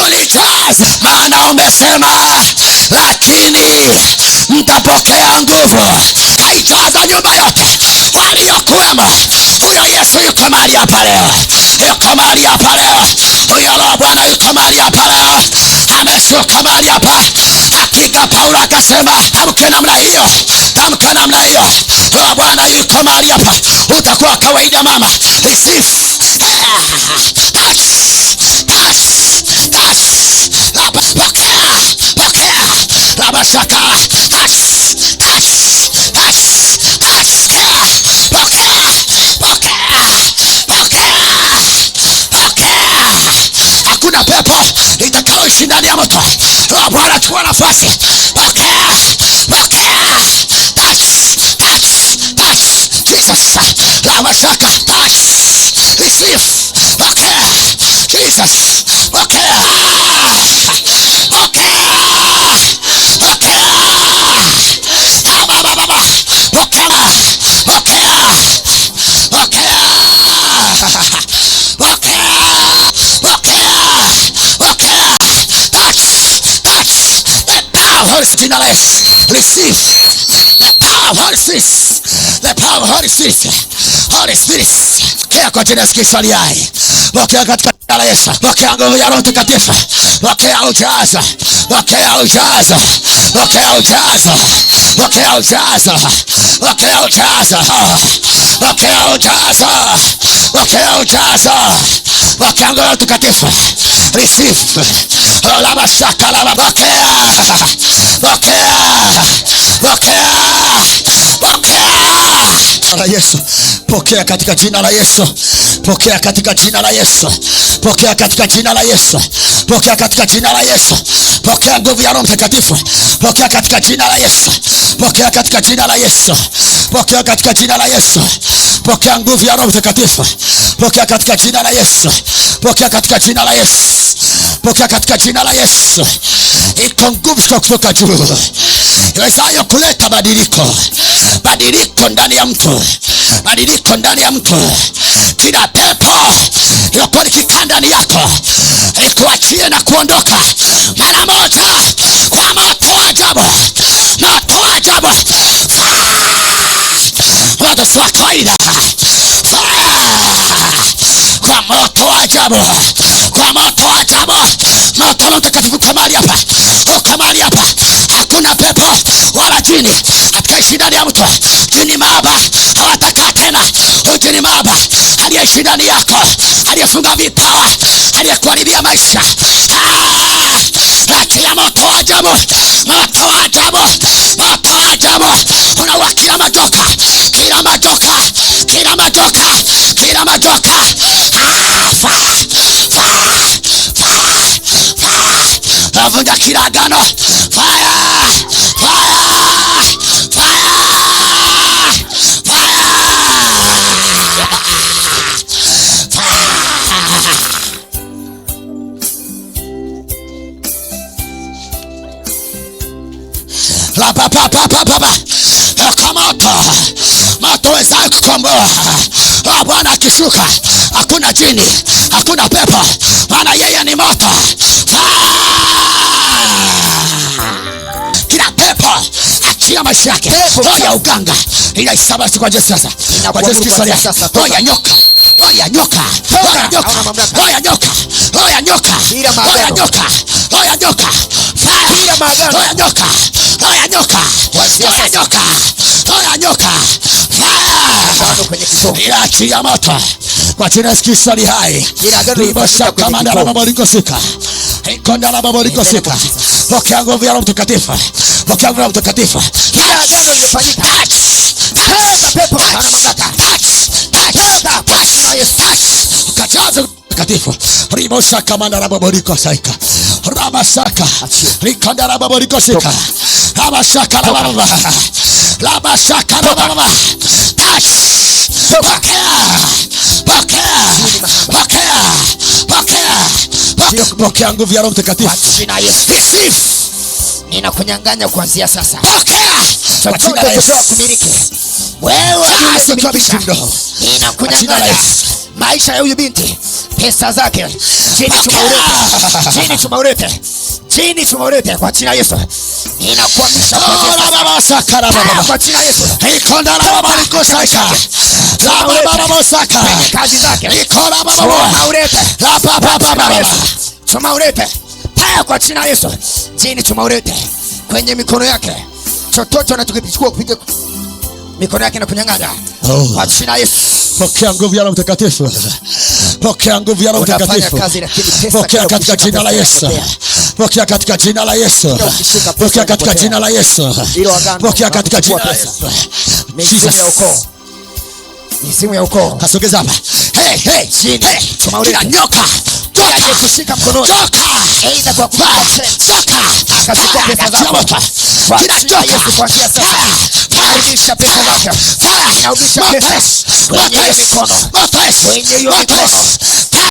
unijaze, maana umesema lakini mtapokea nguvu. Aijaza nyumba yote waliokuwemo. Huyo Yesu yuko mahali hapa leo, yuko mahali hapa leo. Huyo Roho Bwana yuko mahali hapa leo, ameshuka mahali hapa. Hakika Paulo akasema tamke namna hiyo, tamke namna hiyo. Roho Bwana yuko mahali hapa. Utakuwa kawaida mama. Receive. Touch. Touch. Touch. Pokea. Pokea. Rabashaka. Touch. Touch. Touch. Touch. Pokea. Pokea. Pokea. Pokea. Hakuna pepo itakayoishi ndani ya moto. Roho Bwana chukua nafasi. Pokea. Pokea. Touch. Touch. Touch. Jesus. Rabashaka. Touch. Receive. Pokea. Jesus. Pokea. Pokea. Pokea. Baba. Pokea. Pokea. Pokea. Pokea. Pokea. Touch. Touch. The power of Holy Spirit in our lives. Receive. The power of Holy Spirit. The power of Holy Spirit. Holy Spirit. Pokea kwa jina la Yesu aliye hai. Pokea katika jina la Yesu. Pokea nguvu ya Roho Mtakatifu. Pokea ujazo. Pokea ujazo. Pokea ujazo. Pokea ujazo. Pokea ujazo. Pokea ujazo. Pokea ujazo. Pokea nguvu ya Roho Mtakatifu. Receive. Lama shaka lama. Pokea. Pokea. Pokea. Pokea. Bwana Yesu. Pokea katika jina la Yesu. Pokea katika jina la Yesu. Pokea katika jina la Yesu. Pokea katika jina la Yesu. Pokea nguvu ya Roho Mtakatifu. Pokea katika jina la Yesu. Pokea katika jina la Yesu. Pokea katika jina la Yesu. Pokea nguvu ya Roho Mtakatifu. Pokea katika jina la Yesu. Pokea katika jina la Yesu. Pokea katika jina la Yesu. Iko nguvu kutoka juu iwezayo kuleta badiliko. Badiliko ndani ya mtu. Badiliko ndani ya mtu. Kila pepo lilokuwa likikaa ndani yako likuachie na kuondoka mara moja kwa moto wa ajabu. Moto wa ajabu. Moto si wa kawaida. Kwa moto wa ajabu. Kwa moto wa ajabu. Moto wa Mtakatifu kamari hapa. Kamari hapa. Hakuna pepo wala jini atakayeishi ndani ya mtu. Jini maaba hawatakaa tena. Jini maaba aliyeishi ndani yako, aliyefunga vipawa, aliyekuharibia maisha. Kila moto wa ajabu. Moto wa ajabu. Moto wa ajabu. Unaua kila majoka. Kila majoka. Kila majoka. Kila majoka. Vunja kila agano. Fire. Fire. Fire. La papa. Moto. Moto wezaye kukomboa. Bwana akishuka hakuna jini, hakuna pepo, maana yeye ni moto. Kila pepo achia maisha yake. Oya uganga inaisabasi kwa Yesu sasa. Kwa Yesu Kristo sasa. Oya nyoka. Oya nyoka. Oya nyoka. Oya nyoka. Oya nyoka. Oya nyoka. Oya nyoka. Oya nyoka. Oya nyoka. Oya nyoka. Oya nyoka. Achia moto kwa jina la Yesu Kristo aliye hai. Ribosha kamanda la maboriko sika. Konda la maboriko sika. Pokea nguvu ya Roho Mtakatifu. Pokea nguvu ya Roho Mtakatifu. Kila agano limefanyika. Pepo ana mamlaka. Kajaza Mtakatifu. Ribosha kamanda la maboriko sika. Rabasaka. Rikonda la maboriko sika. Rabasaka la baba. Rabasaka la baba. Touch. Pokea nguvu ya Roho Mtakatifu. Receive. Ninakunyang'anya kuanzia sasa. Pokea. Chochote kumiliki. Wewe ninakunyang'anya maisha ya huyu binti. pesa zake. Jini tumaulete, jini tumaulete, jini tumaulete kwa jina Yesu. Inakuamisha kwa jina Yesu. Kazi zake tumaulete paya kwa jina Yesu. Jini tumaulete kwenye mikono yake, chochote anachokichukua kupiga mikono yake na kunyang'anya kwa jina Yesu. Pokea nguvu ya Roho Mtakatifu. Pokea nguvu ya Roho Mtakatifu. Pokea katika jina la Yesu. Pokea katika jina la Yesu. Pokea katika jina la Yesu. Pokea katika jina la Yesu. Mizimu ya ukoo, mizimu ya ukoo kasogeza hapa. Jini tumaulete Nyoka kushika mkono, aidha kwa akachukua pesa zako kwa jina Yesu. Kuanzia sasa inarudisha pesa zako, inarudisha pesa kwenye hiyo mikono, kwenye hiyo mikono,